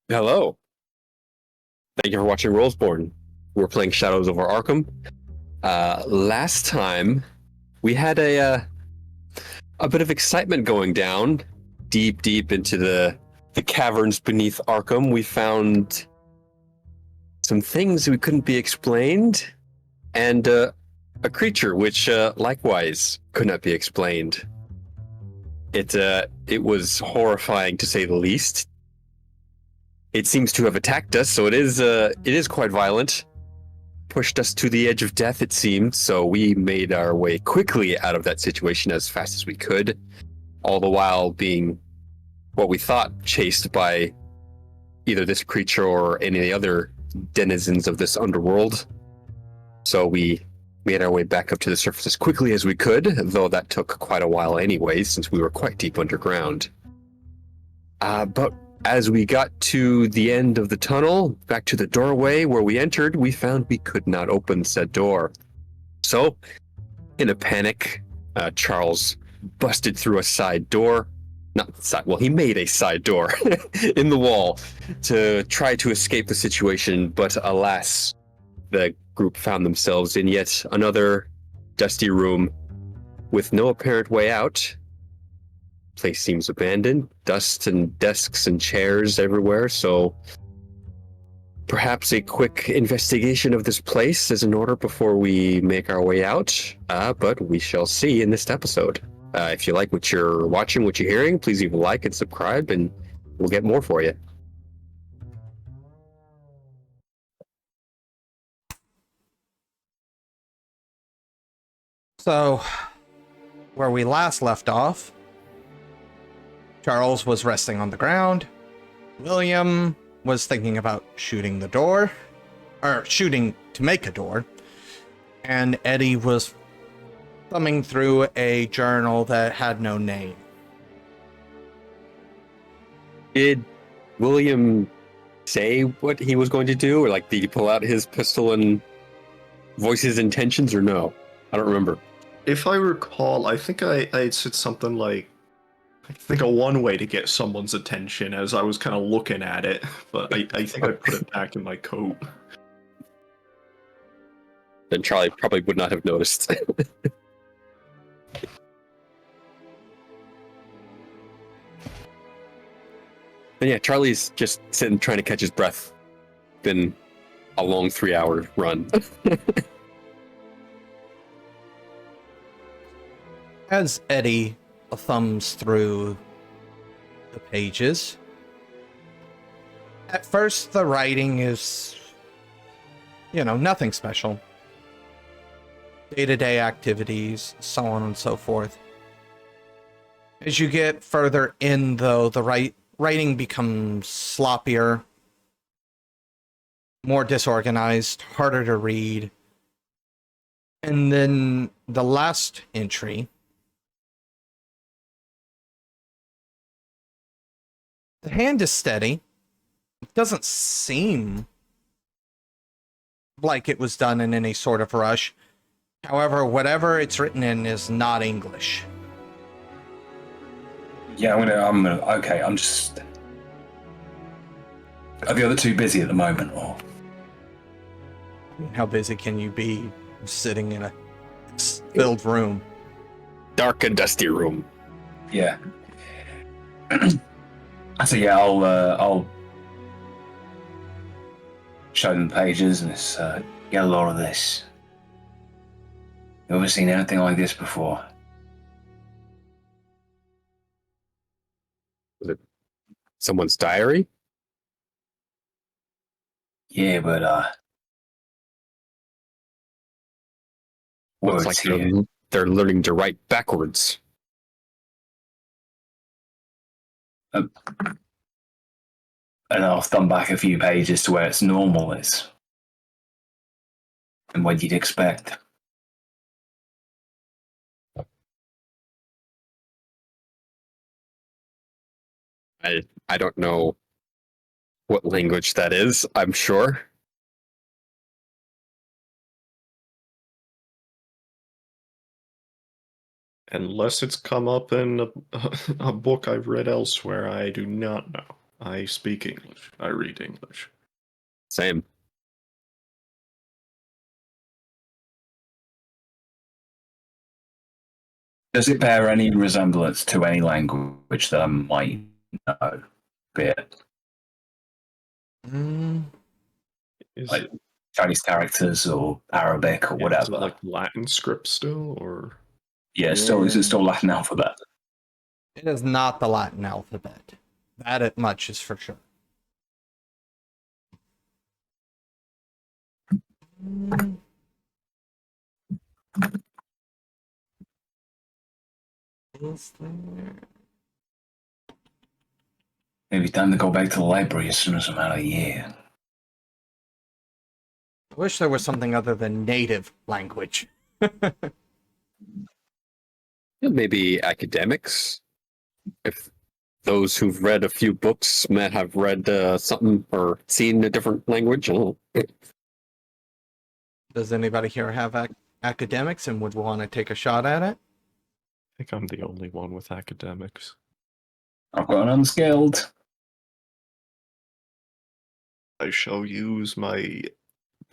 Hello. Thank you for watching Rollsborne. We're playing Shadows over Arkham. Last time, we had a bit of excitement going down deep into the caverns beneath Arkham. We found some things that couldn't be explained, and a creature which likewise could not be explained. It was horrifying to say the least. It seems to have attacked us, so it is quite violent. Pushed us to the edge of death, it seemed, so we made our way quickly out of that situation as fast as we could, all the while being what we thought chased by either this creature or any of the other denizens of this underworld. So we made our way back up to the surface as quickly as we could, though that took quite a while anyway, since we were quite deep underground. But as we got to the end of the tunnel, back to the doorway where we entered, we found we could not open said door. So, in a panic, Charles busted through a side door. Not side, well, he made a side door in the wall to try to escape the situation, but alas, the group found themselves in yet another dusty room with no apparent way out. Place seems abandoned, dust and desks and chairs everywhere, so perhaps a quick investigation of this place is in order before we make our way out, but we shall see in this episode. If you like what you're watching, what you're hearing, please leave a like and subscribe, and we'll get more for you. So, where we last left off, Charles was resting on the ground. William was thinking about shooting the door, or shooting to make a door. And Eddie was thumbing through a journal that had no name. Did William say what he was going to do, or did he pull out his pistol and voice his intentions, or no? I don't remember. If I recall, I think I said something like, I think one way to get someone's attention as I was kind of looking at it, but I think I put it back in my coat. Then Charlie probably would not have noticed. And yeah, Charlie's just sitting trying to catch his breath. Been a long 3-hour run. As Eddie thumbs through the pages, at first the writing is, nothing special. Day-to-day activities, so on and so forth. As you get further in, though, the writing becomes sloppier, more disorganized, harder to read. And then the last entry, the hand is steady. It doesn't seem like it was done in any sort of rush. However, whatever it's written in is not English. Yeah, okay, I'm just... Are the other two busy at the moment, or...? How busy can you be sitting in a filled room? Dark and dusty room. Yeah. So yeah, I'll show them the pages and get a lot of this. You ever seen anything like this before? Was it someone's diary? Yeah, but Looks words like here. they're learning to write backwards. And I'll thumb back a few pages to where it's normal is. And what you'd expect. I don't know what language that is, I'm sure. Unless it's come up in a book I've read elsewhere, I do not know. I speak English. I read English. Same. Does it bear any resemblance to any language that I might know? Be it Is like Chinese characters or Arabic or is it whatever? like Latin script still, or Yeah, still is it still Latin alphabet? It is not the Latin alphabet. That much is for sure. Is there... Maybe time to go back to the library as soon as I'm out of here. I wish there was something other than native language. Maybe academics. If those who've read a few books might have read something or seen a different language. Oh. Does anybody here have academics and would want to take a shot at it? I think I'm the only one with academics. I've got an unskilled. I shall use my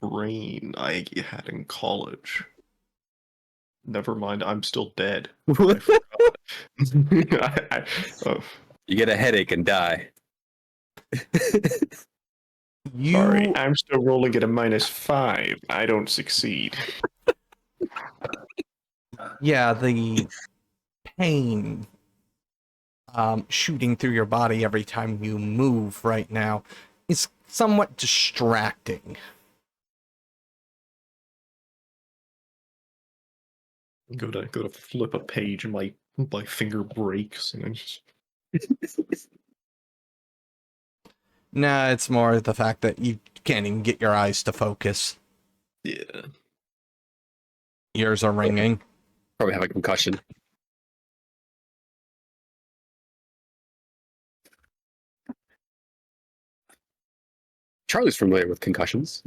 brain I had in college. Never mind, I'm still dead. I forgot. Oh, You get a headache and die. sorry, I'm still rolling at a -5. I don't succeed. Yeah, the pain shooting through your body every time you move right now is somewhat distracting. Go to flip a page and my finger breaks and I just... Nah, it's more the fact that you can't even get your eyes to focus. Yeah. Ears are ringing. Probably have a concussion. Charlie's familiar with concussions.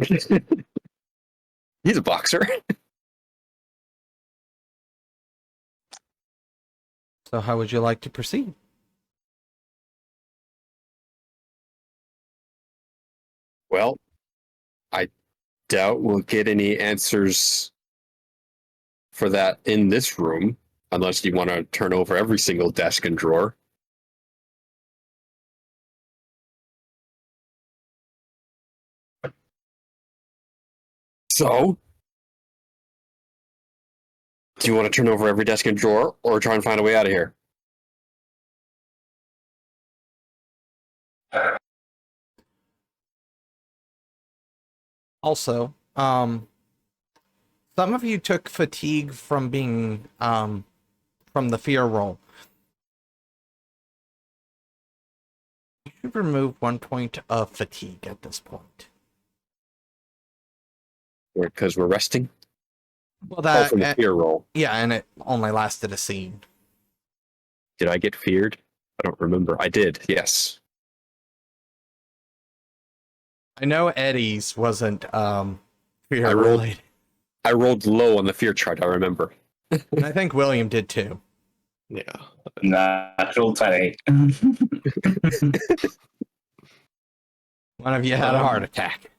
He's a boxer. So how would you like to proceed? Well, I doubt we'll get any answers for that in this room, unless you want to turn over every single desk and drawer. So, do you want to turn over every desk and drawer, or try and find a way out of here? Also, some of you took fatigue from being from the fear roll. You should remove 1 point of fatigue at this point. Because we're resting? Well, Oh, from the fear roll. yeah, and it only lasted a scene. Did I get feared? I don't remember. I did, yes. I know Eddie's wasn't fear I rolled- related. I rolled low on the fear chart, I remember. And I think William did too. Yeah. Natural 20. One of you had a heart attack.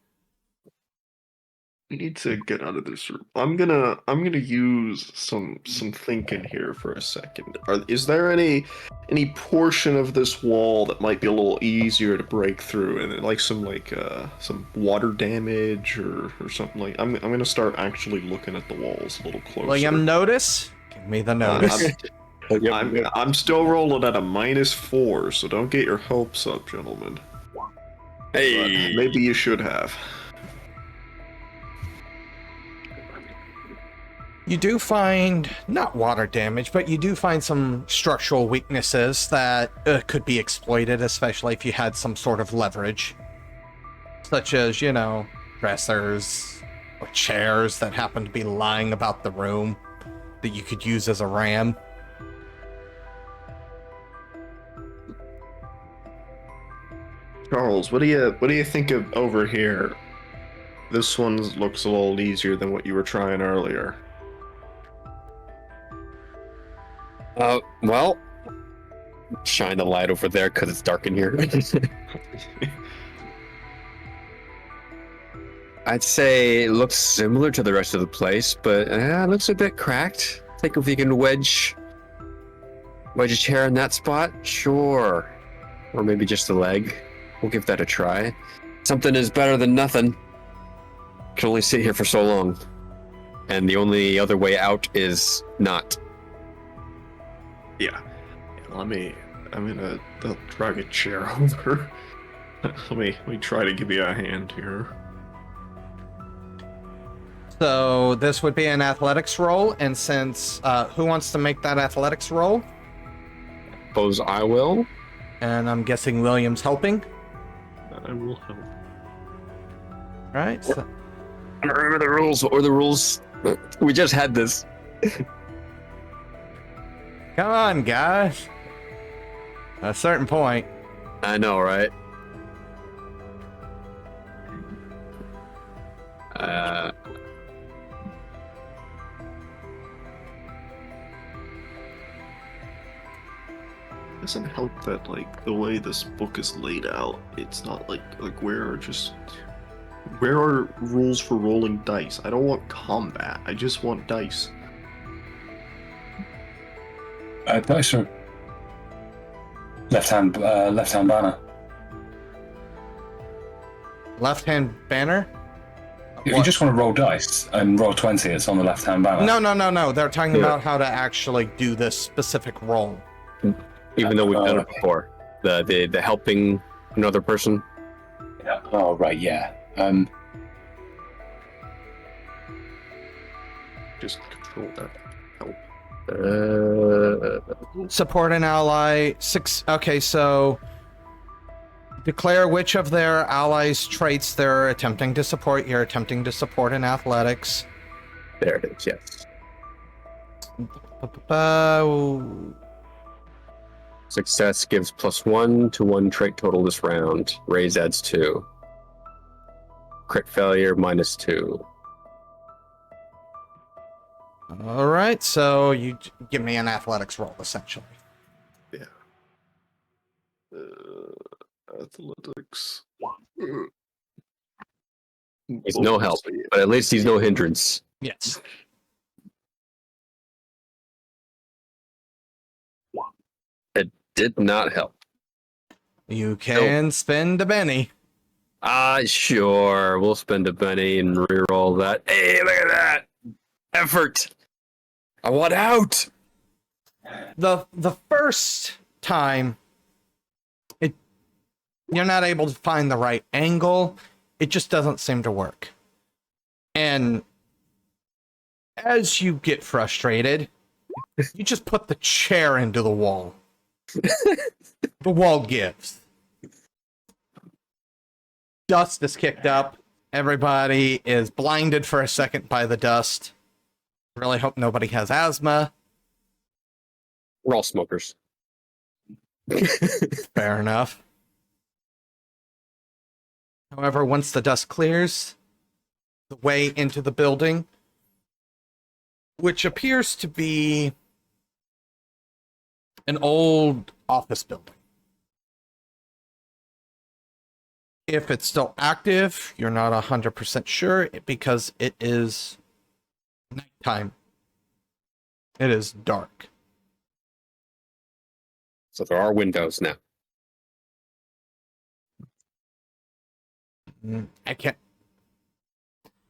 I need to get out of this room. I'm gonna use some thinking here for a second. Is there any portion of this wall that might be a little easier to break through, and like some water damage or something like? I'm gonna start actually looking at the walls a little closer. William, notice. Give me the notice. I'm still rolling at a -4, so don't get your hopes up, gentlemen. Hey! But maybe you should have. You do find, not water damage, but you do find some structural weaknesses that could be exploited, especially if you had some sort of leverage. Such as, you know, dressers or chairs that happen to be lying about the room that you could use as a ram. Charles, what do you think of over here? This one looks a little easier than what you were trying earlier. Well, shine the light over there because it's dark in here. I'd say it looks similar to the rest of the place, but it looks a bit cracked. Think if you can wedge a chair in that spot? Sure. Or maybe just a leg. We'll give that a try. Something is better than nothing. Can only sit here for so long. And the only other way out is not. Yeah. I'm gonna drag a chair over. Let me try to give you a hand here. So this would be an athletics roll, and since who wants to make that athletics roll? Suppose I will. And I'm guessing William's helping. I will help. Right. So, I don't remember the rules. What were the rules? We just had this. come on, guys. At a certain point. I know, right? Doesn't help that like the way this book is laid out. It's not like where are rules for rolling dice? I don't want combat. I just want dice. Dice are left hand banner. Left-hand banner? If you just want to roll dice and roll 20, it's on the left hand banner. No. They're talking Yeah. about how to actually do this specific roll. Even though we've done it before. The helping another person. Yeah. Oh right, yeah. Just control that. Help. Support an ally. 6. Okay, so declare which of their allies' traits they're attempting to support. You're attempting to support in athletics. There it is, yes. Success gives +1 to 1 trait total this round. Raise adds 2. Crit failure -2. All right, so you give me an athletics roll, essentially. Yeah. Athletics. He's no help, but at least he's no hindrance. Yes. It did not help. You can spend a penny. Sure. We'll spend a penny and reroll that. Hey, look at that! Effort! I want out! The first time, you're not able to find the right angle. It just doesn't seem to work. And as you get frustrated, you just put the chair into the wall. The wall gives. Dust is kicked up. Everybody is blinded for a second by the dust. Really hope nobody has asthma. We're all smokers. Fair enough. However, once the dust clears, the way into the building, which appears to be an old office building. If it's still active, you're not 100% sure because it is nighttime. It is dark. So there are windows now. I can't.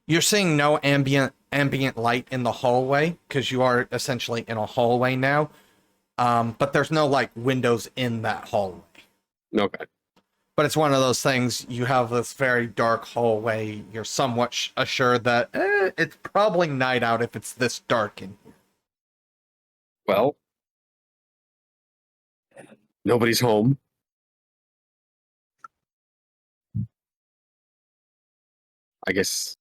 You're seeing no ambient light in the hallway because you are essentially in a hallway now. But there's no like windows in that hallway. Okay. But it's one of those things. You have this very dark hallway. You're somewhat assured that it's probably night out if it's this dark in here. Well, nobody's home. I guess.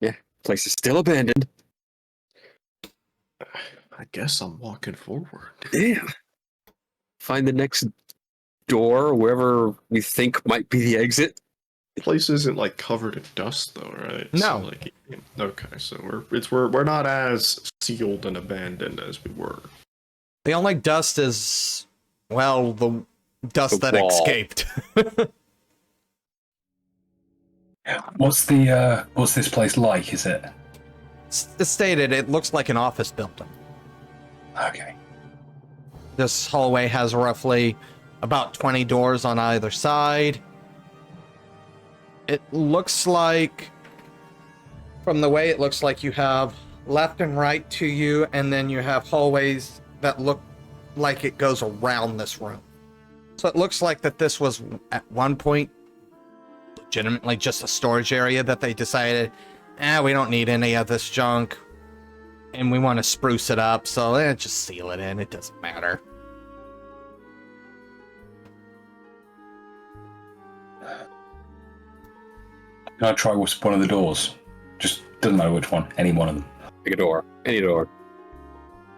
Yeah, place is still abandoned. I guess I'm walking forward. Yeah. Find the next door, wherever we think might be the exit. The place isn't like covered in dust, though, right? No. So, like, okay, so we're not as sealed and abandoned as we were. The only dust is, well, the dust The that wall. escaped. What's this place like? Is it It's stated it looks like an office building. okay? This hallway has roughly about 20 doors on either side. It looks like, from the way it looks like, you have left and right to you, and then you have hallways that look like it goes around this room. So it looks like that this was at one point legitimately just a storage area that they decided, we don't need any of this junk, and we want to spruce it up, so just seal it in. It doesn't matter. Can I try one of the doors? Just doesn't matter which one. Any one of them. Pick a door. Any door.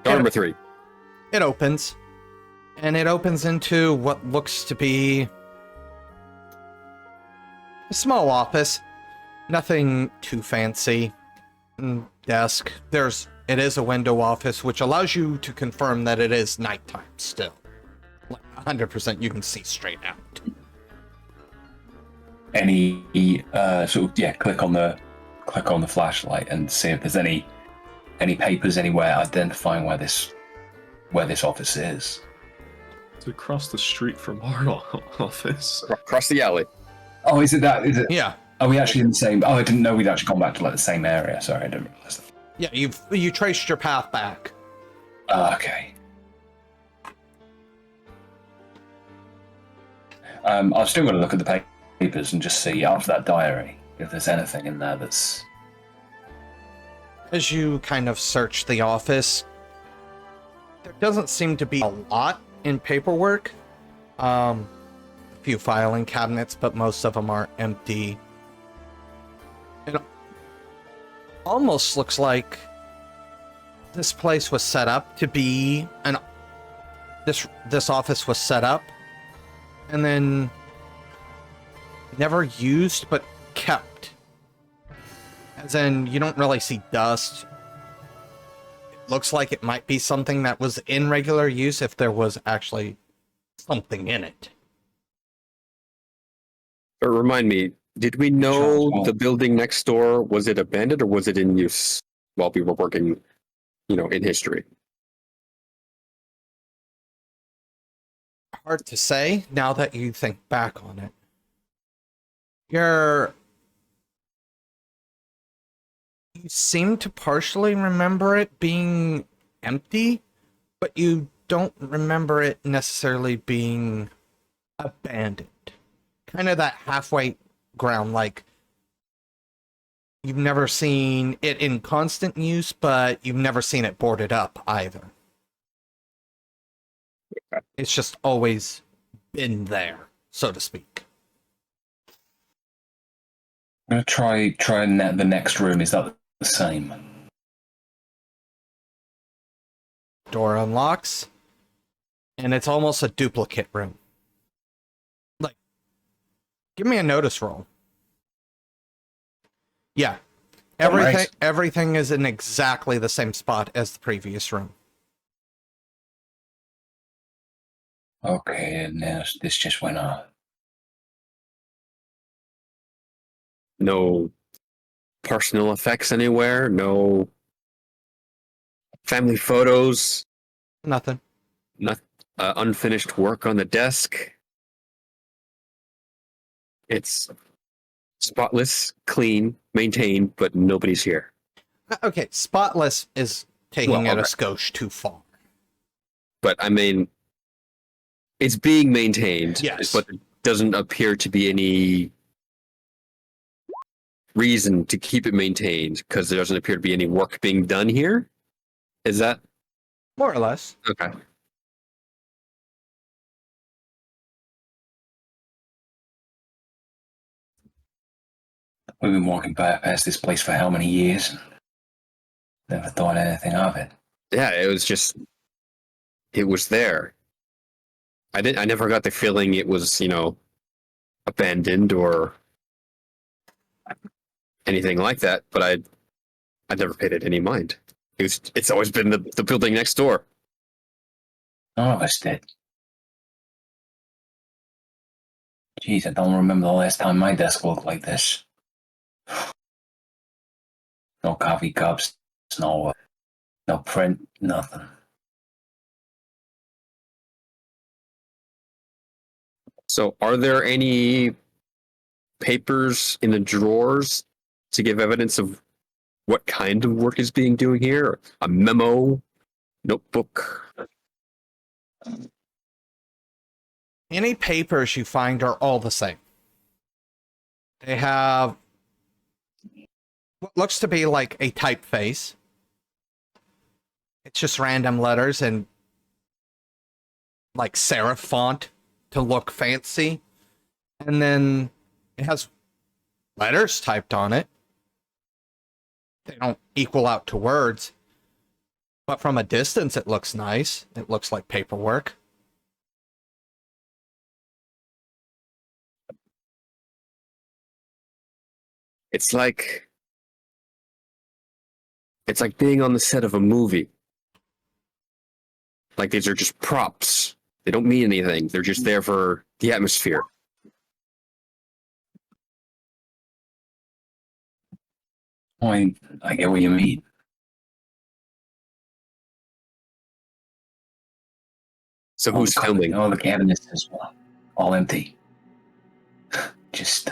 Door number 3. It opens, and it opens into what looks to be a small office. Nothing too fancy. Desk. It is a window office, which allows you to confirm that it is nighttime still. Like 100% you can see straight out. Any click on the flashlight and see if there's any papers anywhere identifying where this office is. It's across the street from our office. Across the alley. Oh, is it that? Is it? Yeah. Are we actually in the same? Oh, I didn't know we'd actually gone back to like the same area. Sorry, I didn't realize that. Yeah, you traced your path back. Okay. I've still got to look at the papers and just see after that diary if there's anything in there that's. As you kind of search the office, there doesn't seem to be a lot in paperwork. A few filing cabinets, but most of them are empty. It almost looks like this place was set up to be this office was set up and then never used but kept. As in, you don't really see dust. It looks like it might be something that was in regular use if there was actually something in it. But remind me, did we know the building next door, was it abandoned or was it in use while we were working, in history? Hard to say now that you think back on it. You seem to partially remember it being empty, but you don't remember it necessarily being abandoned. Kind of that halfway ground, like you've never seen it in constant use, but you've never seen it boarded up either. Okay. It's just always been there, so to speak. I'm gonna try the next room. Is that the same? Door unlocks, and it's almost a duplicate room. Like, give me a notice roll. Yeah. Everything is in exactly the same spot as the previous room. Okay, and now this just went on. No personal effects anywhere? No family photos? Nothing. Not unfinished work on the desk? It's spotless, clean, maintained, but nobody's here. Okay, spotless is taking it a skosh too far. But I mean, it's being maintained, Yes. but there doesn't appear to be any reason to keep it maintained because there doesn't appear to be any work being done here. Is that More or less. okay? We've been walking past this place for how many years? Never thought anything of it. Yeah, it was there. I never got the feeling it was, abandoned or anything like that, but I never paid it any mind. It's always been the building next door. None of us did. Jeez, I don't remember the last time my desk looked like this. No coffee cups, no print, nothing. So, are there any papers in the drawers to give evidence of what kind of work is being doing here? A memo, notebook? Any papers you find are all the same. They have what looks to be like a typeface. It's just random letters and like serif font to look fancy. And then it has letters typed on it. They don't equal out to words. But from a distance, it looks nice. It looks like paperwork. It's like being on the set of a movie. Like these are just props. They don't mean anything. They're just there for the atmosphere. I get what you mean. So who's filming? Oh, the cabinets is all empty. Just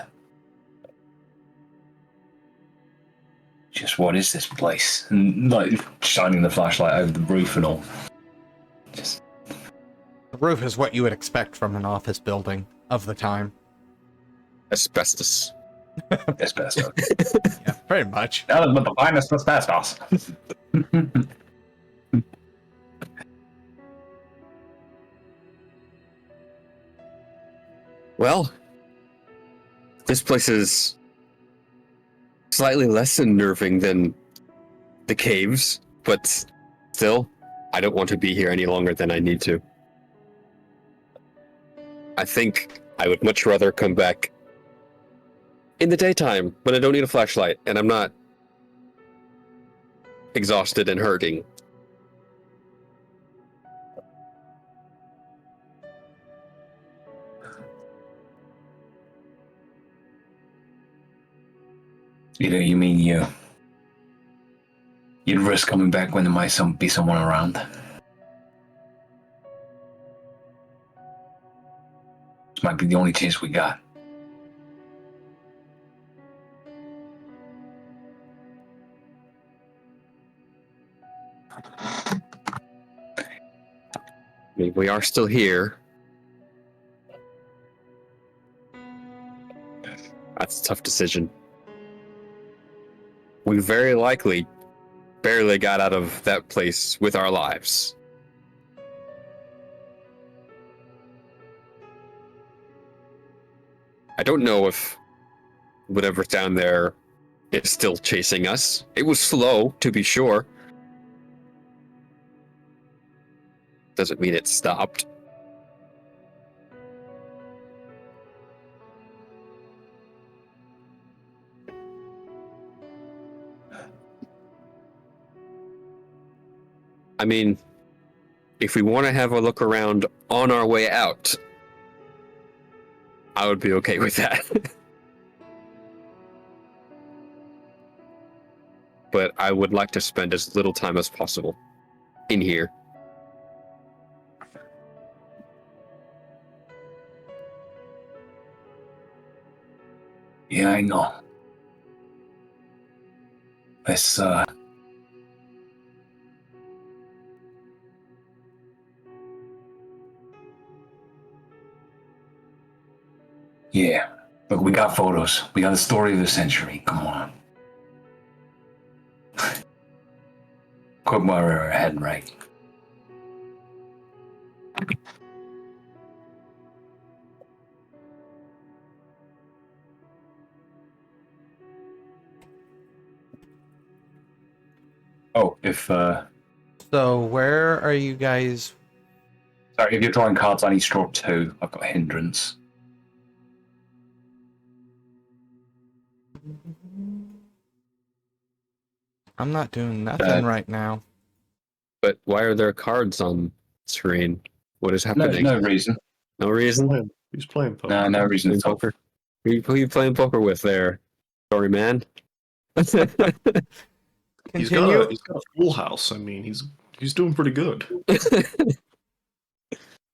what is this place? And like shining the flashlight over the roof and all. Just The roof is what you would expect from an office building of the time. Asbestos. asbestos. Yeah, pretty much. Nothing but the finest asbestos. Well, this place is slightly less unnerving than the caves, but still, I don't want to be here any longer than I need to. I think I would much rather come back in the daytime when I don't need a flashlight and I'm not exhausted and hurting. You mean you'd risk coming back when there might be someone around? This might be the only chance we got. I mean, we are still here. That's a tough decision. We very likely barely got out of that place with our lives. I don't know if whatever's down there is still chasing us. It was slow, to be sure. Doesn't mean it stopped. I mean, if we want to have a look around on our way out, I would be okay with that. But I would like to spend as little time as possible in here. Yeah, I know. Let's yeah. Look, we got photos. We got the story of the century. Come on. Quick while we're heading right. Oh, So where are you guys? sorry, if you're drawing cards, I need to draw 2. I've got a hindrance. I'm not doing nothing right now. But why are there cards on screen? What is No, happening? no reason. No reason? He's playing poker. No, no reason Playing at all. poker? Who are you playing poker with there? Sorry, man. He's Continue. got a full house. I mean, he's doing pretty good.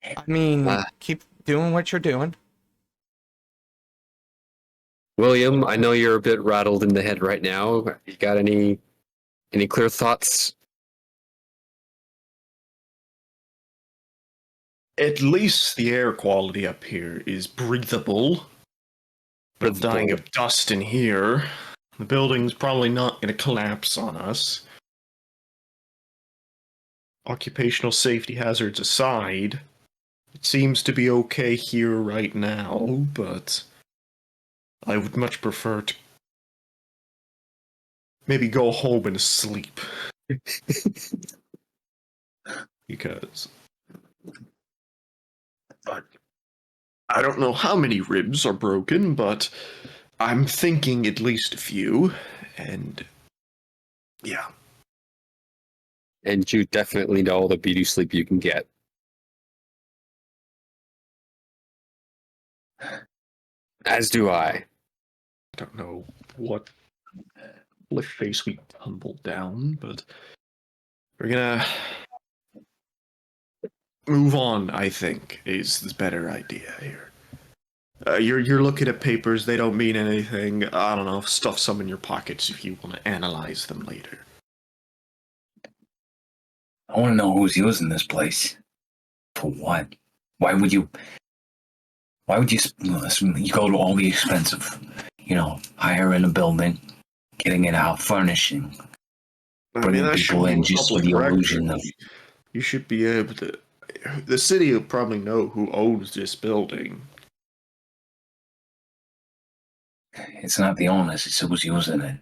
I mean, keep doing what you're doing. William, I know you're a bit rattled in the head right now. You got any clear thoughts? At least the air quality up here is breathable. We're dying of dust in here. The building's probably not going to collapse on us. Occupational safety hazards aside, it seems to be okay here right now, but I would much prefer to maybe go home and sleep. Because I don't know how many ribs are broken, but I'm thinking at least a few, and yeah. And you definitely know all the beauty sleep you can get. As do I. I don't know what cliff face we tumbled down, but we're gonna move on, I think, is the better idea here. You're looking at papers, they don't mean anything. I don't know, stuff some in your pockets if you want to analyze them later. I want to know who's using this place. For what? Why would you you go to all the expense of, hiring a building, getting it out, furnishing, bringing people in just for the illusion of... You should be able to... The city will probably know who owns this building. It's not the owners, it's who's using it.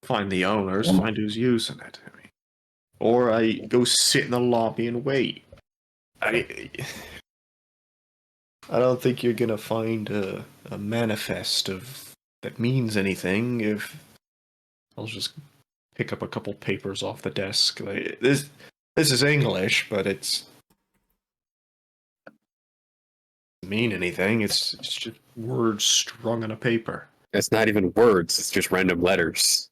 Find the owners, find who's using it. Or I go sit in the lobby and wait. I don't think you're gonna find a manifest that means anything if I'll just pick up a couple papers off the desk. This is English, but it doesn't mean anything. It's just words strung on a paper. It's not even words, it's just random letters.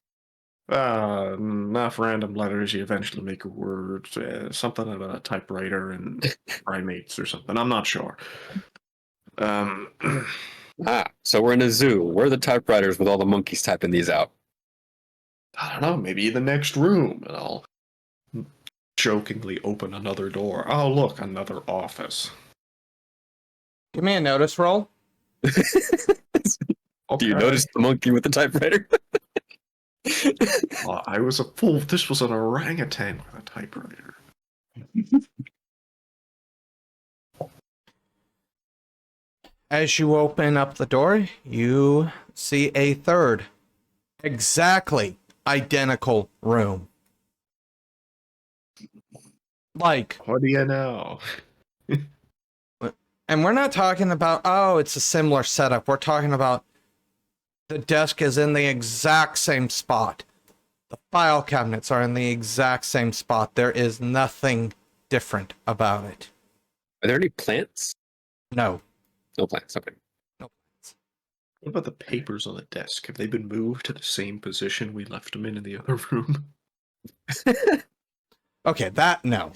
Enough random letters, you eventually make a word. Something about a typewriter and primates or something. I'm not sure. So we're in a zoo. Where are the typewriters with all the monkeys typing these out? I don't know, maybe the next room, and I'll jokingly open another door. Oh, look, another office. Give me a notice roll. Okay. Do you notice the monkey with the typewriter? I was a fool. This was an orangutan with a typewriter. As you open up the door, you see a third, exactly identical room. Like, What do you know? and we're not talking about, oh, it's a similar setup. We're talking about the desk is in the exact same spot. The file cabinets are in the exact same spot. There is nothing different about it. Are there any plants? No. No plants, okay. No plants. What about the papers on the desk? Have they been moved to the same position we left them in the other room? Okay, that, no.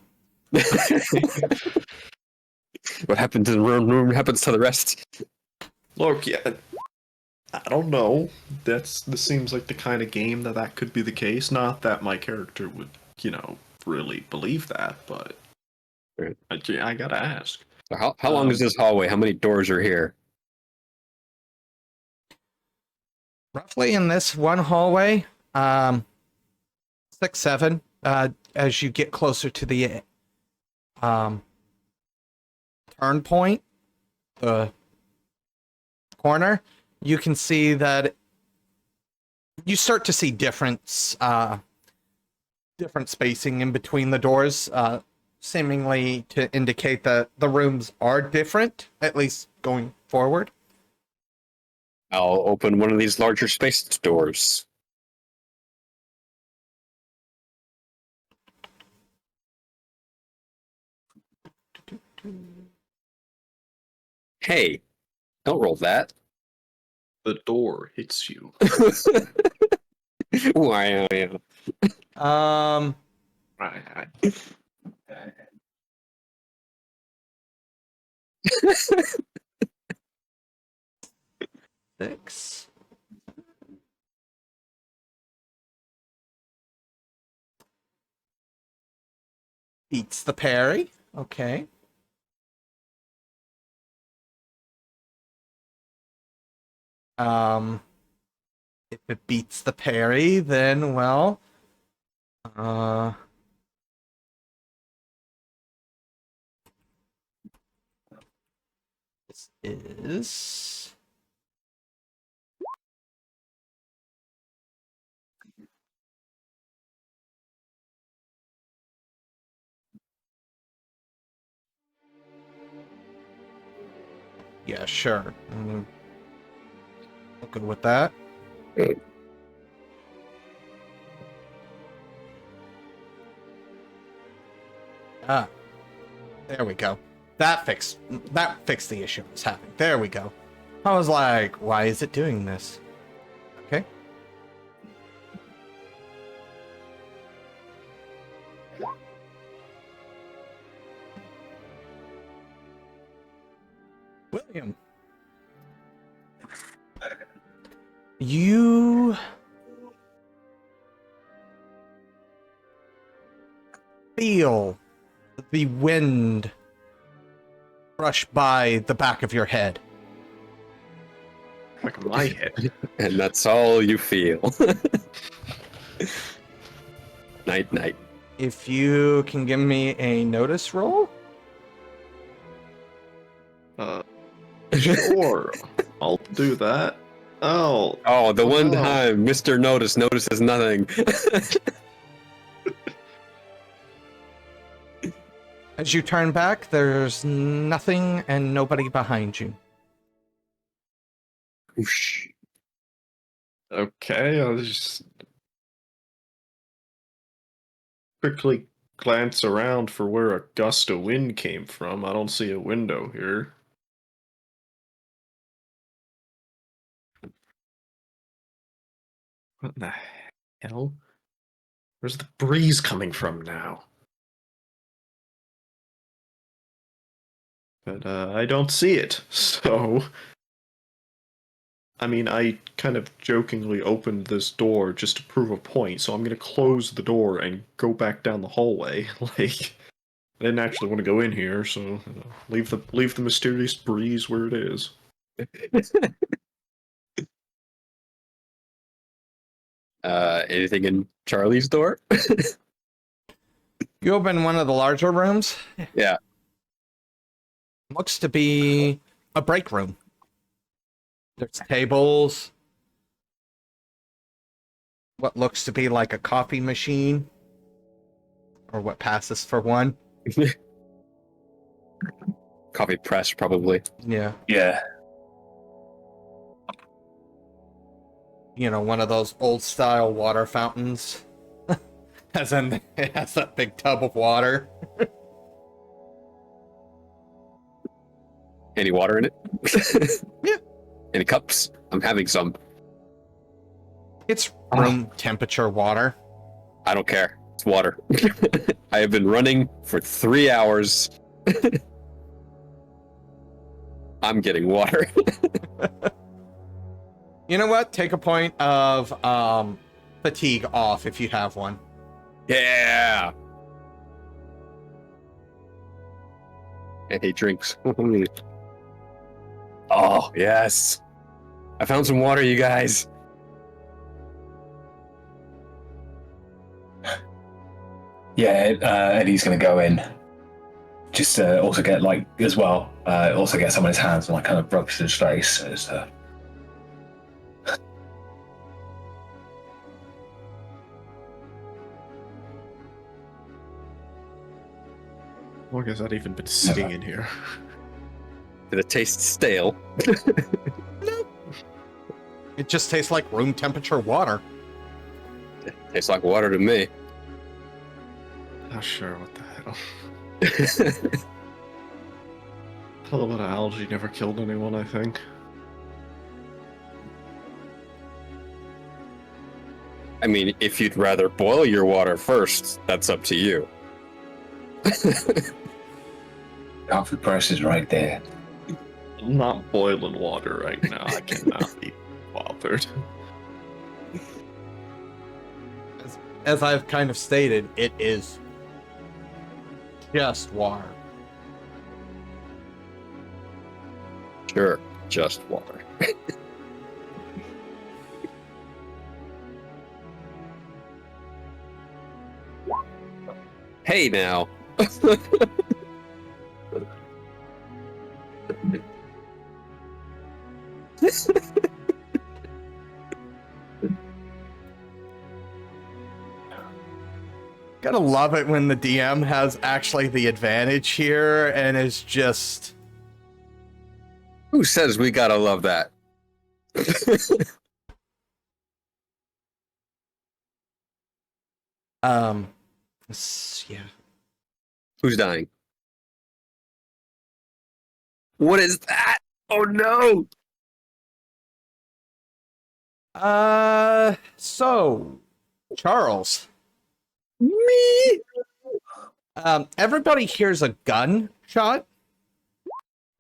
What happens in one room happens to the rest. Look, yeah, I don't know. This seems like the kind of game that could be the case. Not that my character would, really believe that, but Right. I gotta ask. So how long is this hallway? How many doors are here? Roughly in this one hallway, 6, 7, as you get closer to the turn point, the corner, you can see that you start to see different spacing in between the doors, seemingly to indicate that the rooms are different, at least going forward. I'll open one of these larger space doors. Hey, don't roll that. The door hits you. Wow. Right. 6. Beats the parry. Okay. If it beats the parry, then well, this is yeah, sure. I'm good with that. Ah, there we go. That fixed the issue I was having. There we go. I was like, why is it doing this? Okay. William. You feel the wind brush by the back of your head. Like my head. And that's all you feel. Night, night. If you can give me a notice roll. Sure. I'll do that. Oh. Oh, the one no. time Mr. Notice notices nothing. As you turn back, there's nothing and nobody behind you. Whoosh. Okay, I'll just quickly glance around for where a gust of wind came from. I don't see a window here. What the hell? Where's the breeze coming from now? But I don't see it, so... I mean, I kind of jokingly opened this door just to prove a point, so I'm gonna close the door and go back down the hallway. Like, I didn't actually want to go in here, so leave the mysterious breeze where it is. Anything in Charlie's door? You open one of the larger rooms. Yeah. Looks to be a break room. There's tables. What looks to be like a coffee machine. Or what passes for one. Coffee press, probably. Yeah. Yeah. You know, one of those old style water fountains. As in, it has that big tub of water. Any water in it? Yeah. Any cups? I'm having some. It's room temperature water. I don't care. It's water. I have been running for 3 hours. I'm getting water. You know what? Take a point of fatigue off if you have one. Yeah. And he drinks. Oh, yes. I found some water, you guys. Yeah, Eddie's going to go in. Just to also get, like, as well, also get some on his hands and, like, kind of rubs his face. As, How long has that even been sitting in here? Did it taste stale? It just tastes like room temperature water. Tastes like water to me. Not sure what the hell. Tell them that algae never killed anyone, I think. I mean, if you'd rather boil your water first, that's up to you. Half the price is right there. I'm not boiling water right now. I cannot be bothered. As I've kind of stated, it is just water. Sure, just water. Hey now. Gotta love it when the DM has actually the advantage here and is just... Who says we gotta love that? Yeah. Who's dying? What is that? Oh no! So, Charles. Me? Everybody hears a gun shot.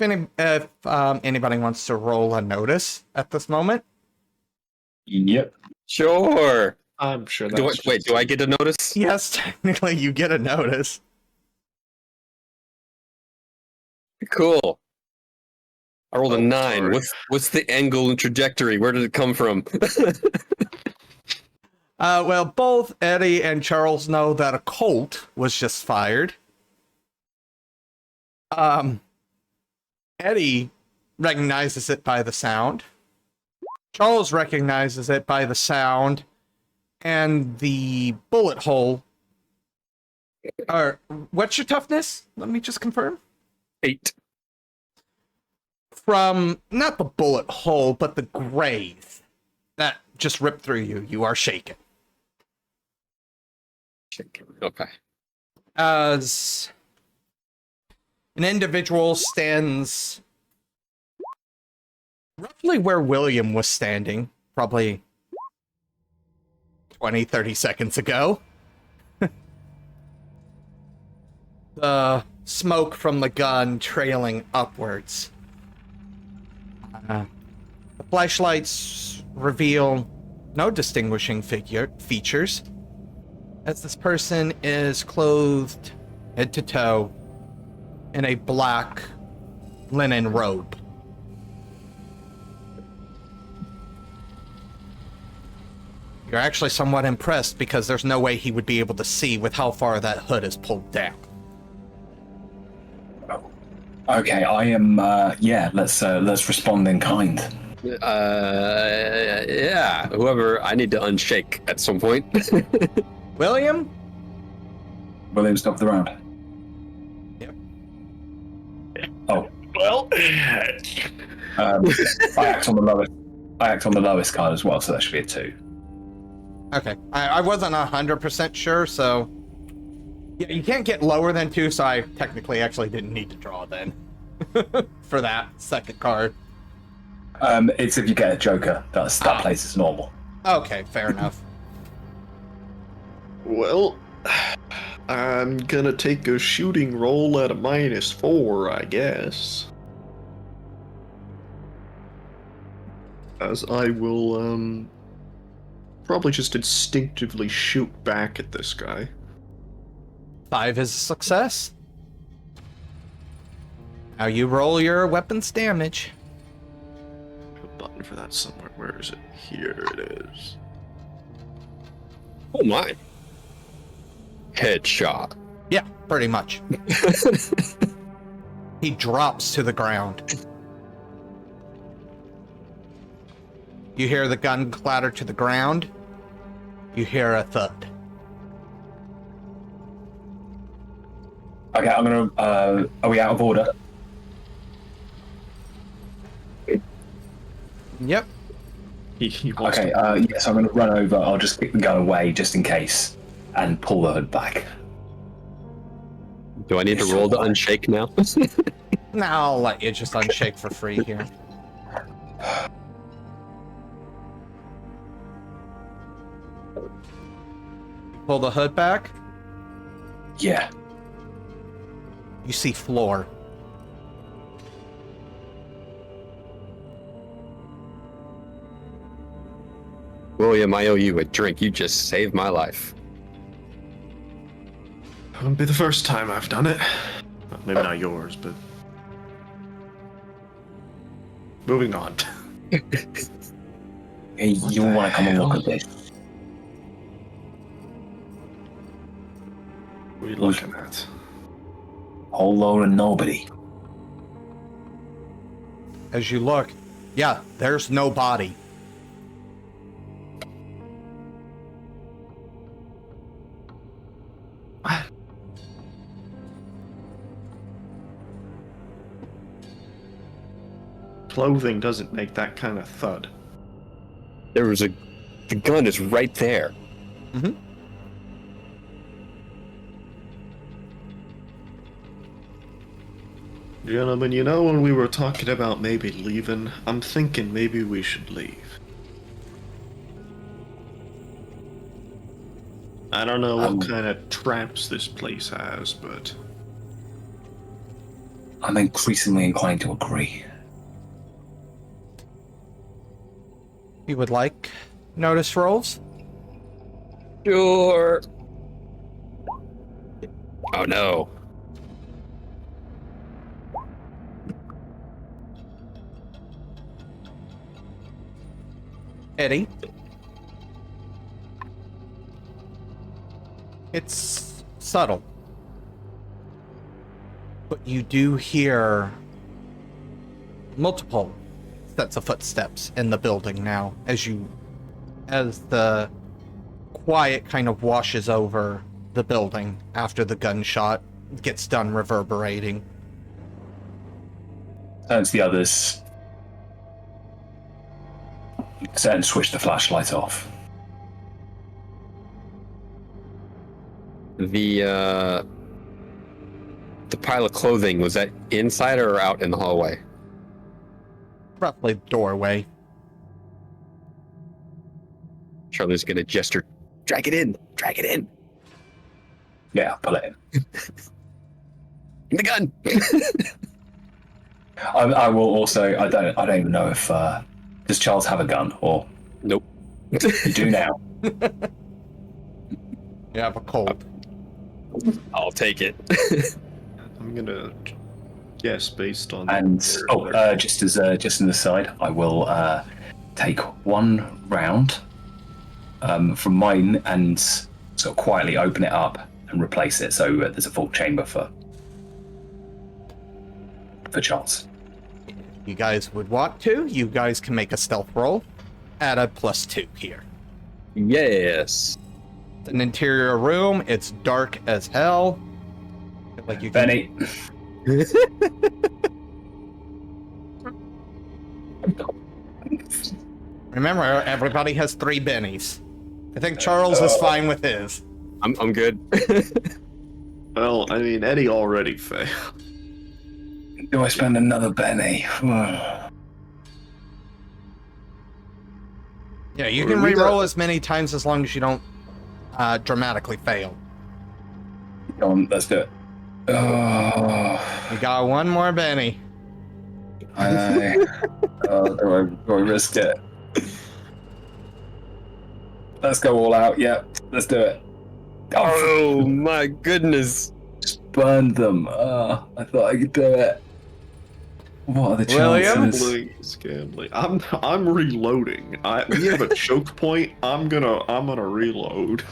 If anybody wants to roll a notice at this moment. Yep. Sure. I'm sure Do that's wait, do I get a notice? Yes, technically you get a notice. Cool. I rolled a 9. sorry. What's the angle and trajectory? Where did it come from? Well, both Eddie and Charles know that a Colt was just fired. Eddie recognizes it by the sound. Charles recognizes it by the sound and the bullet hole. What's your toughness? Let me just confirm. 8. From not the bullet hole, but the graze that just ripped through you. You are shaken. Okay. As an individual stands roughly where William was standing, probably 20, 30 seconds ago. The smoke from the gun trailing upwards. The flashlights reveal no distinguishing features, as this person is clothed head to toe in a black linen robe. You're actually somewhat impressed because there's no way he would be able to see with how far that hood is pulled down. Okay, I am. Let's respond in kind. Yeah. Whoever, I need to unshake at some point. William? William, stop the round. Yep. Oh, Well, I act on the lowest. I act on the lowest card as well, so that should be a 2. Okay. I wasn't 100% sure, so... Yeah, you can't get lower than 2, so I technically actually didn't need to draw then. For that second card. It's if you get a joker. That plays as normal. Okay, fair enough. well, I'm gonna take a shooting roll at a -4, I guess. As I will, probably just instinctively shoot back at this guy. 5 is a success. Now you roll your weapon's damage. A button for that somewhere. Where is it? Here it is. Oh my. Headshot. Yeah, pretty much. He drops to the ground. You hear the gun clatter to the ground. You hear a thud. Okay, I'm gonna. Are we out of order? Yep. He wants Okay. to- Yes, I'm gonna run over. I'll just kick the gun away just in case, and pull the hood back. Do I need to roll to unshake now? Now I'll let you just unshake for free here. Pull the hood back. Yeah. You see floor. William, I owe you a drink. You just saved my life. It wouldn't be the first time I've done it. Well, maybe not yours, but... Moving on. Hey, you want to come and look at this? What are you looking at? Whole load of nobody. As you look, yeah, there's no body. Clothing doesn't make that kind of thud. There was a... The gun is right there. Mm-hmm. Gentlemen, you know when we were talking about maybe leaving, I'm thinking maybe we should leave. I don't know what kind of traps this place has, but... I'm increasingly inclined to agree. You would like notice rolls? Sure. Oh no. Eddie? It's subtle. But you do hear multiple sets of footsteps in the building now as the quiet kind of washes over the building after the gunshot gets done reverberating. Turns the others. Set and switch the flashlight off. The pile of clothing, was that inside or out in the hallway? Roughly doorway. Charlie's gonna gesture, drag it in, drag it in. Yeah, pull it in. The gun. I will also. I don't even know if does Charles have a gun or Nope. you do now. You have a cold. I'll take it. I'm gonna guess based on... And just an aside, I will take one round from mine and sort of quietly open it up and replace it, so there's a full chamber for Charles. You guys would want to. You guys can make a stealth roll. Add a +2 here. Yes. It's an interior room. It's dark as hell. Like you can... Benny. Remember, everybody has 3 bennies. I think Charles is fine with his. I'm good. Well, I mean, Eddie already failed. Do I spend another Benny? Yeah, you can re-roll as many times as long as you don't dramatically fail. Go on, let's do it. You got one more Benny. I know. Do I risk it? Let's go all out. Yeah, let's do it. Oh my goodness. Just burned them. I thought I could do it. What are the William? chances? Gambling. I'm reloading. We have a choke point. I'm gonna reload.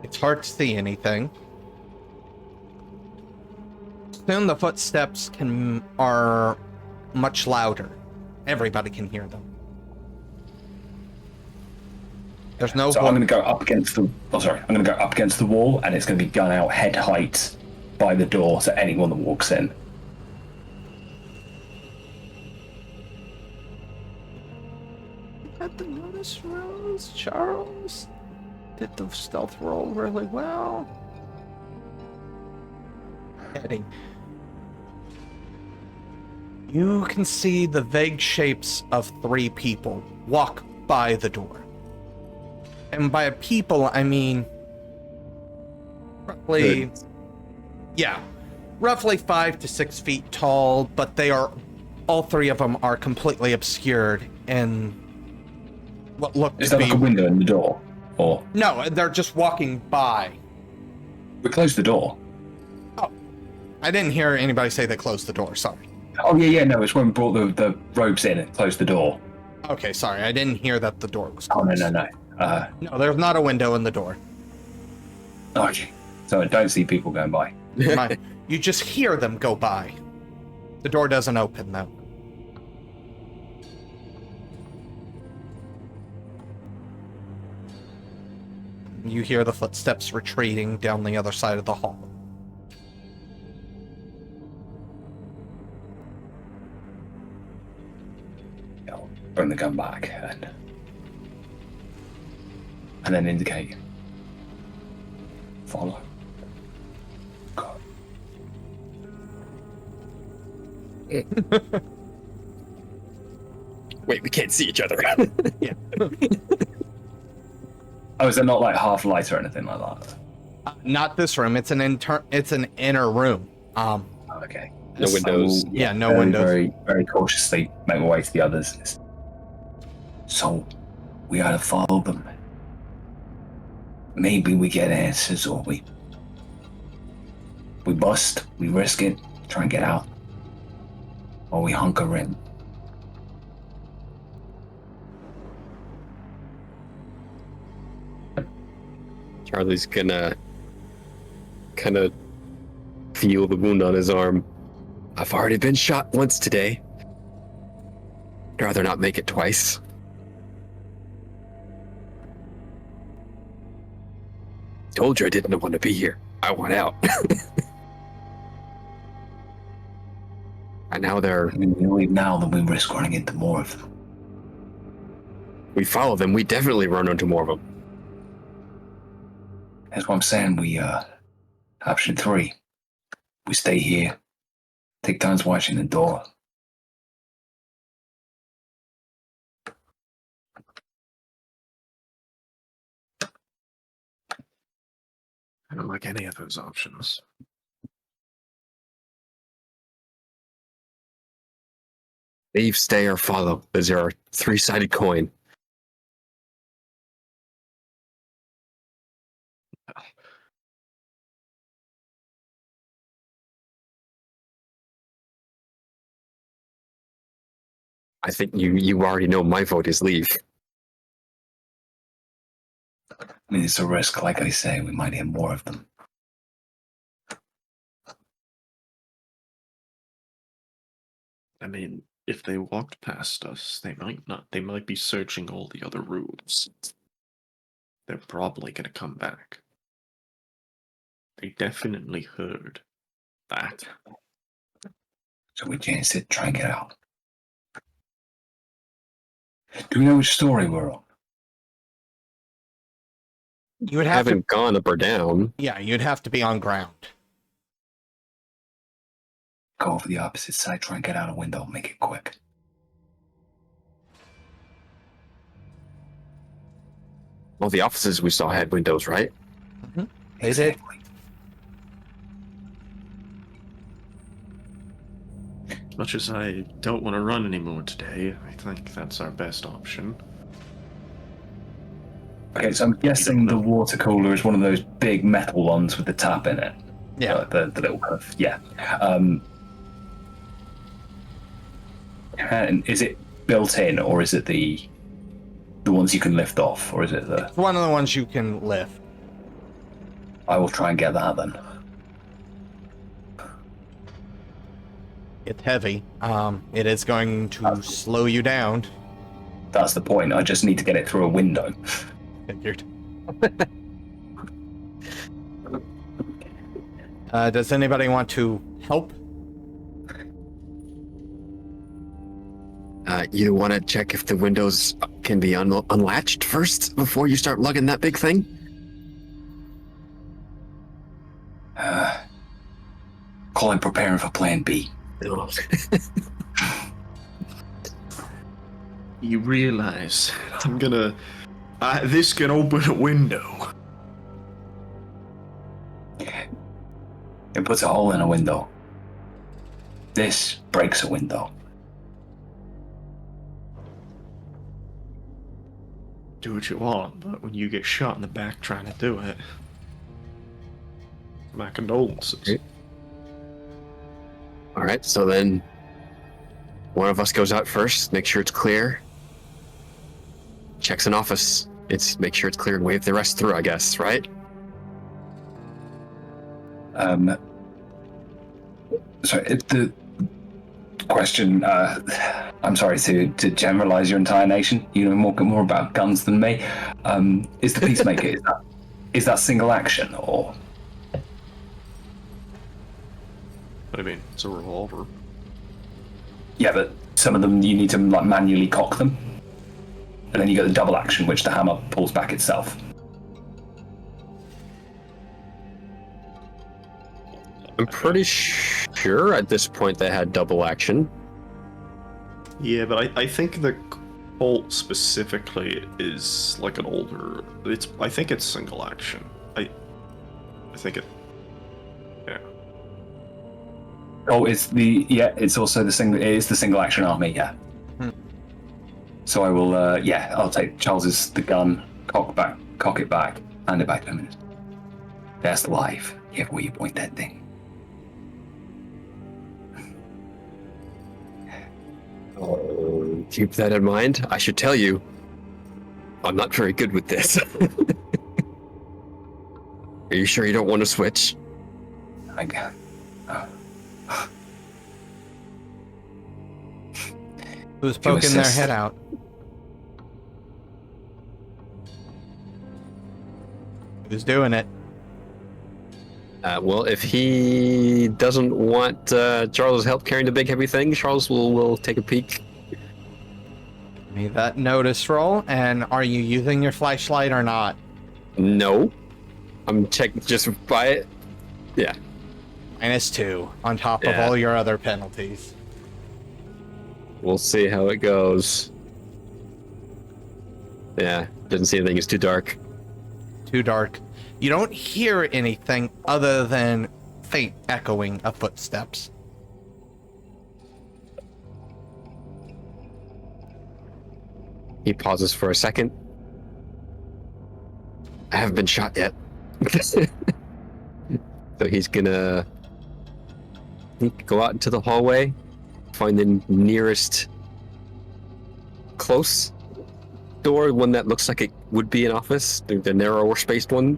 It's hard to see anything. Soon the footsteps are much louder. Everybody can hear them. There's no. So I'm going to go up against the. Oh, sorry. I'm going to go up against the wall, and it's going to be gun out head height by the door to anyone that walks in. At the notice Charles did the stealth roll really well. Eddie. You can see the vague shapes of 3 people walk by the door. And by people, I mean roughly, roughly 5 to 6 feet tall, but all 3 of them are completely obscured in what looked Is to that be... like a window in the door? Or No, they're just walking by. we closed the door. Oh, I didn't hear anybody say they closed the door, sorry. Oh yeah, no, it's when we brought the robes in and closed the door. Okay, sorry, I didn't hear that the door was closed. Oh no. No, there's not a window in the door. Okay. So I don't see people going by. You just hear them go by. The door doesn't open, though. You hear the footsteps retreating down the other side of the hall. I'll bring the gun back and then indicate. Follow. Go. Wait, we can't see each other. Yeah. Oh, is it not like half light or anything like that? Not this room. It's an inner room. Okay. No windows. Yeah, no windows. Very, very cautiously make my way to the others. So, we gotta follow them. Maybe we get answers, or we bust, we risk it, try and get out, or we hunker in. Charlie's gonna kind of feel the wound on his arm. I've already been shot once today. I'd rather not make it twice. Told you I didn't want to be here. I want out. And now If we leave now, then we risk running into more of them. we follow them. We definitely run into more of them. That's what I'm saying. Option 3. We stay here. Take turns watching the door. I don't like any of those options. Leave, stay, or follow. Those are a 3-sided coin. I think you already know my vote is leave. I mean, it's a risk. Like I say, we might hear more of them. I mean, if they walked past us, they might not. They might be searching all the other rooms. They're probably gonna come back. They definitely heard that. So we can't sit, try and get out. Do we know which story we're on? You would I have to. haven't gone up or down. Yeah, you'd have to be on ground. Go over the opposite side, try and get out a window, make it quick. Well, the offices we saw had windows, right? They did. Exactly. As much as I don't want to run anymore today, I think that's our best option. Okay, so I'm guessing the water cooler is one of those big metal ones with the tap in it. Yeah. The little kind of, yeah. And is it built in, or is it the ones you can lift off, or is it the... It's one of the ones you can lift. I will try and get that then. It's heavy. It is going to slow you down. That's the point. I just need to get it through a window. Figured. Does anybody want to help? You want to check if the windows can be unlatched first before you start lugging that big thing? Call it preparing for Plan B. No. You realize this can open a window. It puts a hole in a window. This breaks a window. Do what you want, but when you get shot in the back trying to do it, my condolences. All right, so then one of us goes out first, make sure it's clear. Checks an office. Make sure it's clear and wave the rest through, I guess, right? Sorry, the question, I'm sorry to generalize your entire nation. You know more about guns than me. Is the Peacemaker, is that single action, or? I mean, it's a revolver. Yeah, but some of them you need to like manually cock them. And then you get the double action, which the hammer pulls back itself. I'm pretty sure at this point they had double action. Yeah, but I think the Colt specifically is like an older. I think it's single action. I think it. Yeah. Oh, it's also the single. It is the single action army. Yeah. So I will. I'll take Charles's the gun, cock it back, hand it back to him. That's the life. Careful where you point that thing. Oh, keep that in mind. I should tell you, I'm not very good with this. Are you sure you don't want to switch? I got. Who's poking their head out? Who's doing it? Well, if he doesn't want Charles' help carrying the big heavy thing, Charles will take a peek. Give me that notice roll, and are you using your flashlight or not? No. I'm checking just by it. Yeah. -2 on top of all your other penalties. We'll see how it goes. Yeah, doesn't see anything. It's too dark. Too dark. You don't hear anything other than faint echoing of footsteps. He pauses for a second. I haven't been shot yet. So he's gonna go out into the hallway, find the nearest close door, one that looks like it would be an office, the narrower spaced one.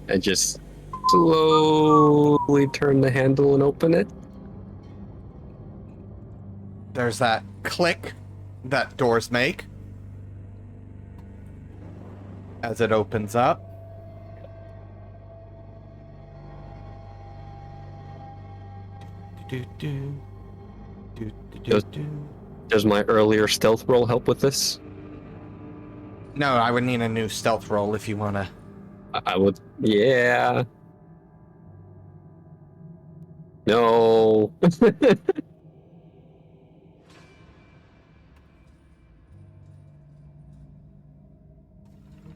And just slowly turn the handle and open it. There's that click that doors make as it opens up. Does my earlier stealth roll help with this? No, I would need a new stealth roll if you want to. I would, yeah. No.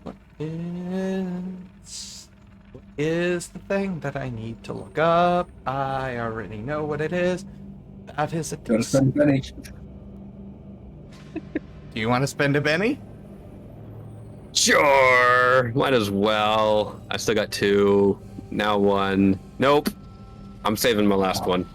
What is the thing that I need to look up? I already know what it is. That is a decent. Do you want to spend a penny? Sure. Might as well. I still got 2. Now 1. Nope. I'm saving my last one.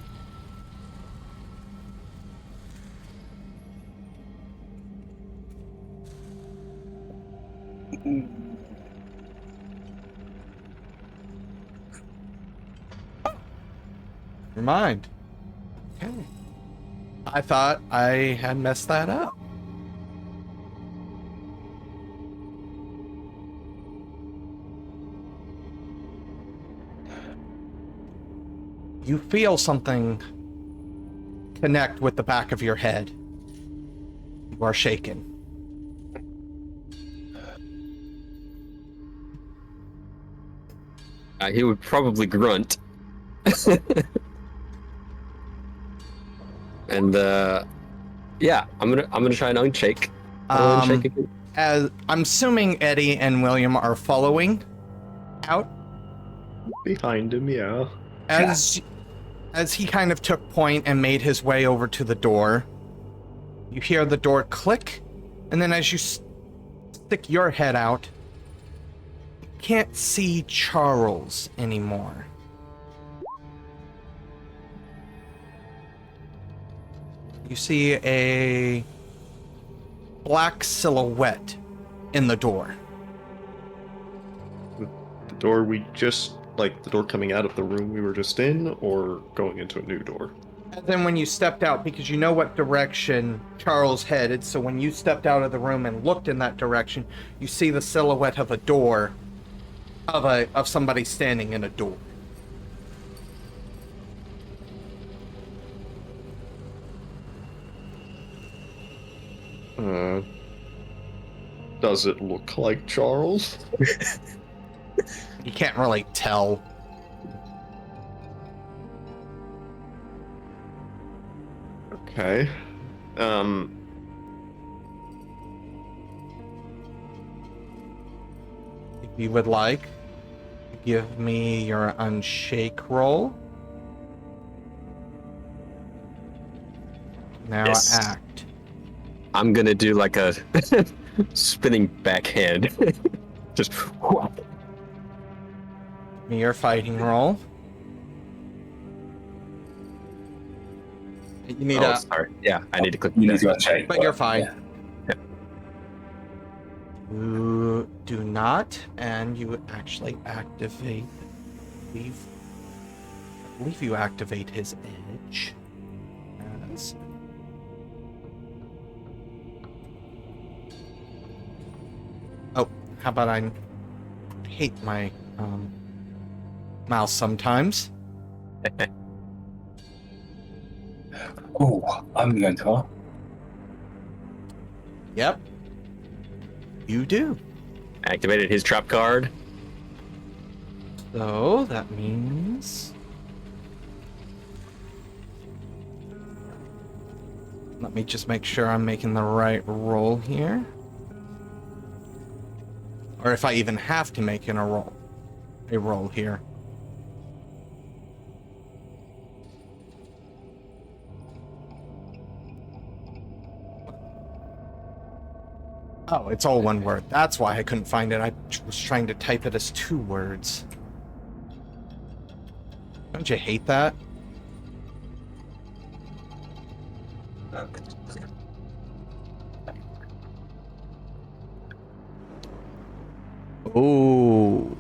Never mind. Okay. I thought I had messed that up. You feel something connect with the back of your head. You are shaken. He would probably grunt. And yeah, I'm gonna try and unshake. Unshake again. As I'm assuming Eddie and William are following out Behind him, yeah. as he kind of took point and made his way over to the door. You hear the door click, and then as you stick your head out, you can't see Charles anymore. You see a black silhouette in the door. The door we just, like, the door coming out of the room we were just in, or going into a new door? And then when you stepped out, because you know what direction Charles headed, so when you stepped out of the room and looked in that direction, you see the silhouette of a door, of somebody standing in a door. Does it look like Charles? You can't really tell. Okay. If you would like, give me your unshake roll. Now Yes. act. I'm gonna do like a spinning backhand. Just whack. Give me your fighting roll. You need Oh, a, sorry. Yeah, I need to click. You need to unshake. but you're fine. Yeah. You do not, and you actually activate. I believe you activate his edge. As oh, how about I hate my mouse sometimes. Oh, I'm going to. Yep, you do. Activated his trap card. So that means. Let me just make sure I'm making the right roll here. Or if I even have to make a roll here. Oh, it's all one word. That's why I couldn't find it. I was trying to type it as 2 words. Don't you hate that? Oh.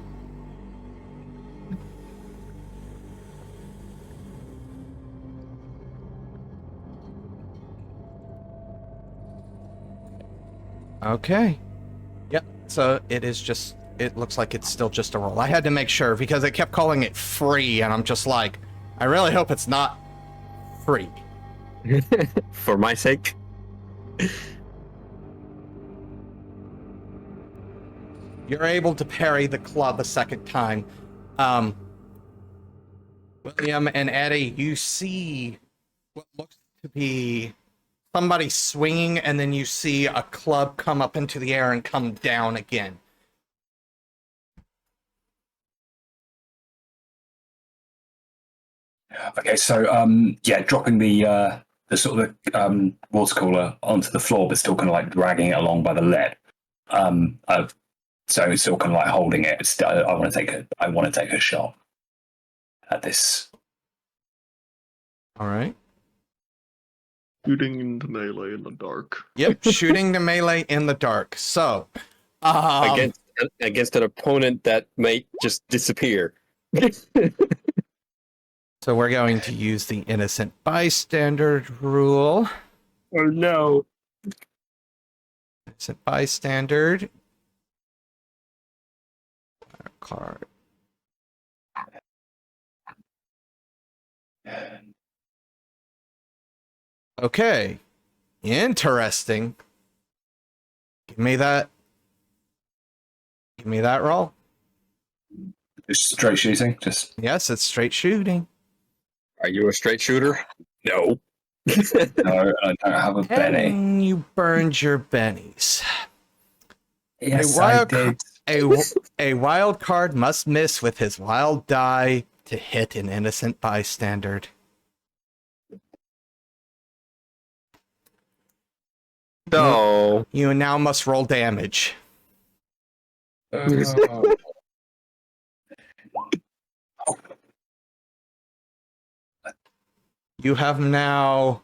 Okay. Yep. So it is just, it looks like it's still just a roll. I had to make sure because it kept calling it free, and I'm just like, I really hope it's not free. For my sake. You're able to parry the club a second time. William and Eddie, you see what looks to be somebody swinging, and then you see a club come up into the air and come down again. Okay, so yeah, dropping the sort of water cooler onto the floor, but still kind of like dragging it along by the lead. So it's still kind of like holding it. I want to take a shot at this. All right. Shooting into melee in the dark. Yep, shooting the melee in the dark. So, Against an opponent that might just disappear. so we're going to use the innocent bystander rule. Oh no. Innocent bystander. Card. Okay. Interesting. Give me that. Give me that roll. Just straight shooting. Just Yes, it's straight shooting. Are you a straight shooter? No. no, I don't have a Benny. And you burned your bennies. Yes, a I wild did. A wild card must miss with his wild die to hit an innocent bystander. No. You now must roll damage. You have now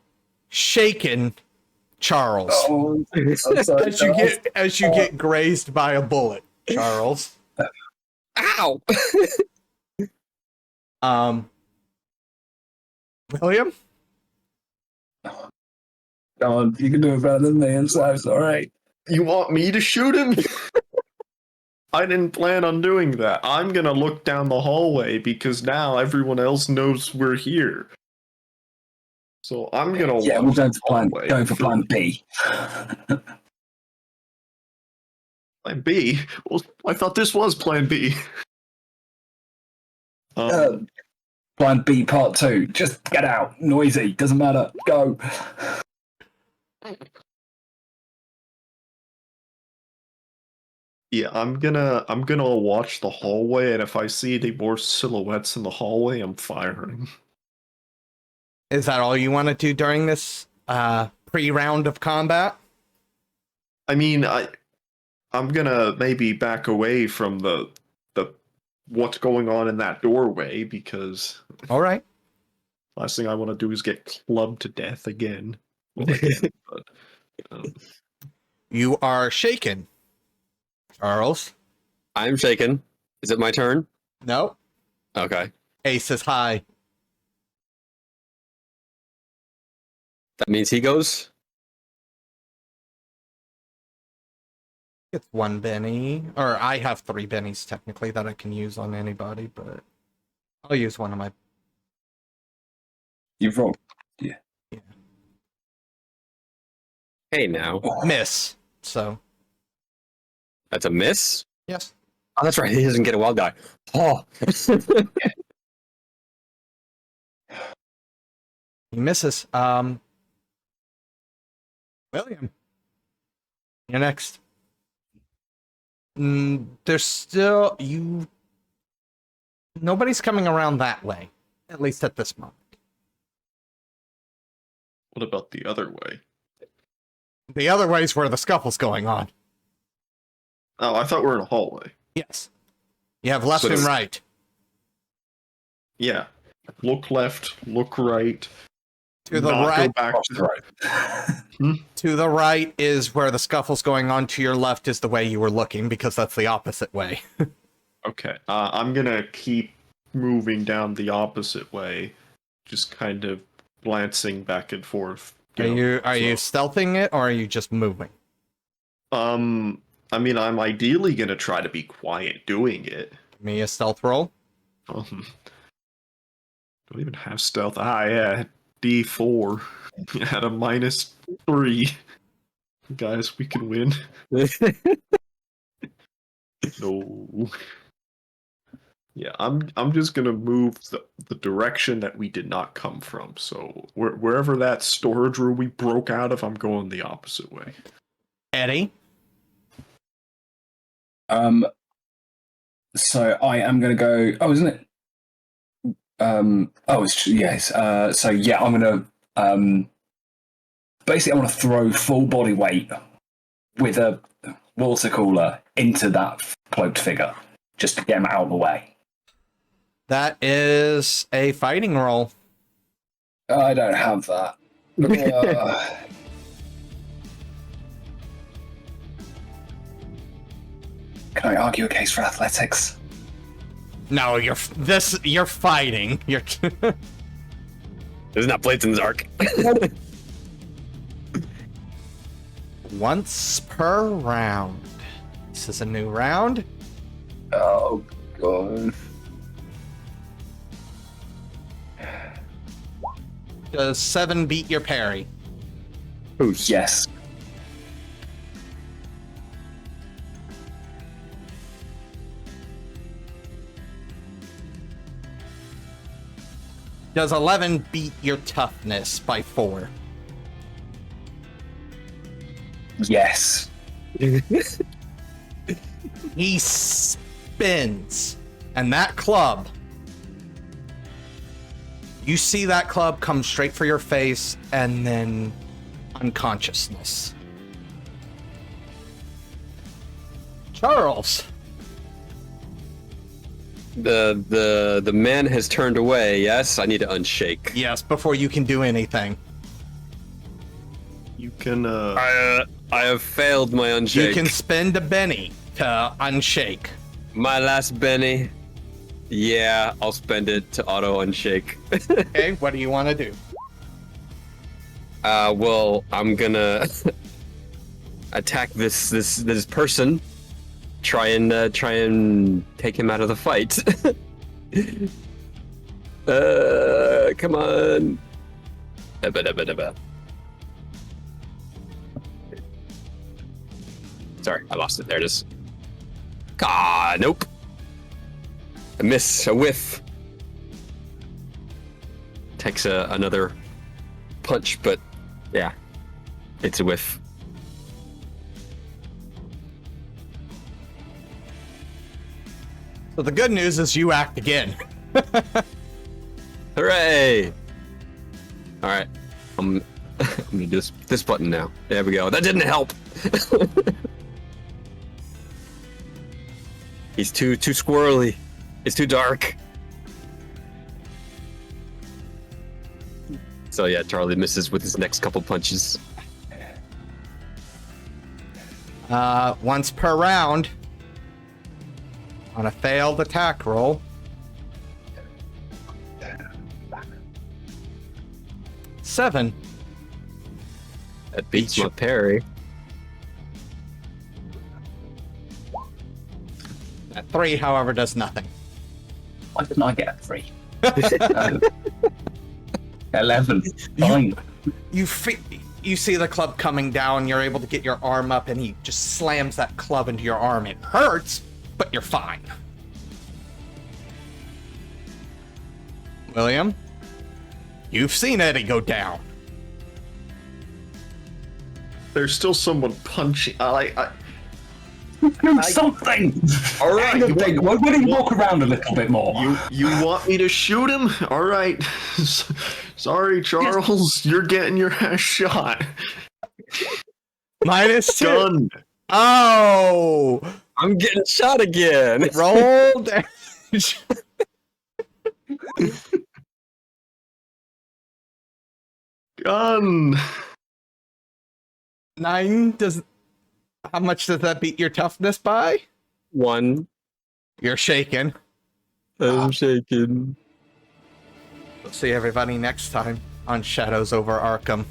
shaken Charles Oh, I'm sorry, as you get grazed by a bullet. Charles. Ow! William? Come on, you can do it better than me. I'm so sorry. You want me to shoot him? I didn't plan on doing that. I'm gonna look down the hallway because now everyone else knows we're here. So I'm gonna Yeah, watch we're the going for hallway plan B. Plan B? Well, I thought this was Plan B. Plan B part 2. Just get out. Noisy. Doesn't matter. Go. Yeah, I'm gonna watch the hallway, and if I see any more silhouettes in the hallway, I'm firing. Is that all you want to do during this pre-round of combat? I mean, I'm gonna maybe back away from the what's going on in that doorway because All right. last thing I want to do is get clubbed to death again. Well, again, but You are shaken. Charles? I'm shaken. Is it my turn? No. Okay. Ace is high. That means he goes. It's one Benny. Or I have 3 Bennies technically that I can use on anybody, but I'll use one of my... You've rolled. Yeah. Hey now. Miss. So, That's a miss? yes. Oh, that's right. He doesn't get a wild die. Oh. He misses. William. You're next. There's still... Nobody's coming around that way. At least at this moment. what about the other way? The other way's where the scuffle's going on. Oh, I thought we were in a hallway. Yes. You have left So and does- right. Yeah. Look left, look right. To the not right. Go back to the right. To the right is where the scuffle's going on. To your left is the way you were looking, because that's the opposite way. Okay. I'm gonna keep moving down the opposite way, just kind of glancing back and forth. Are you stealthing it, or are you just moving? I mean, I'm ideally gonna try to be quiet doing it. Give me a stealth roll. Don't even have stealth. Yeah, D4 at a -3. Guys, we can win. No. Yeah, I'm just gonna move the direction that we did not come from. So wherever that storage room we broke out of, I'm going the opposite way. Eddie? So I am going to go. Oh, isn't it? Yes. So yeah, I'm going to. Basically, I want to throw full body weight with a water cooler into that cloaked figure, just to get him out of the way. That is a fighting roll. I don't have that. Can I argue a case for athletics? No, you're fighting. You're There's not plates in Zark. once per round. This is a new round. Oh god. Does 7 beat your parry? Who's? Yes. Does 11 beat your toughness by 4? Yes. He spins, and that club, you see that club come straight for your face and then unconsciousness. Charles. The man has turned away. Yes, I need to unshake. Yes, before you can do anything. You can. I have failed my unshake. You can spend a Benny to unshake. My last Benny. Yeah, I'll spend it to auto unshake. Okay, what do you want to do? Well, I'm gonna attack this person. Try and take him out of the fight. Come on. Sorry, I lost it. There it is. Ah, nope. A miss, a whiff. Takes another punch, but yeah, it's a whiff. So the good news is you act again. Hooray! All right, I'm gonna do this button now. There we go. That didn't help. He's too squirrely. It's too dark. So yeah, Charlie misses with his next couple punches. Once per round. On a failed attack roll. Seven. That beats my parry. That 3, however, does nothing. Why didn't I get a 3? 11. Fine. You see the club coming down, you're able to get your arm up, and he just slams that club into your arm. It hurts, but you're fine. William, you've seen Eddie go down. There's still someone punching. Do something! All right, Why don't you walk around a little bit more? You want me to shoot him? All right. Sorry, Charles. You're getting your ass shot. -2. Done. Oh! I'm getting shot again. Roll damage. Gun. 9 does... How much does that beat your toughness by? 1. You're shaken. I'm shaking. We'll see everybody next time on Shadows over Arkham.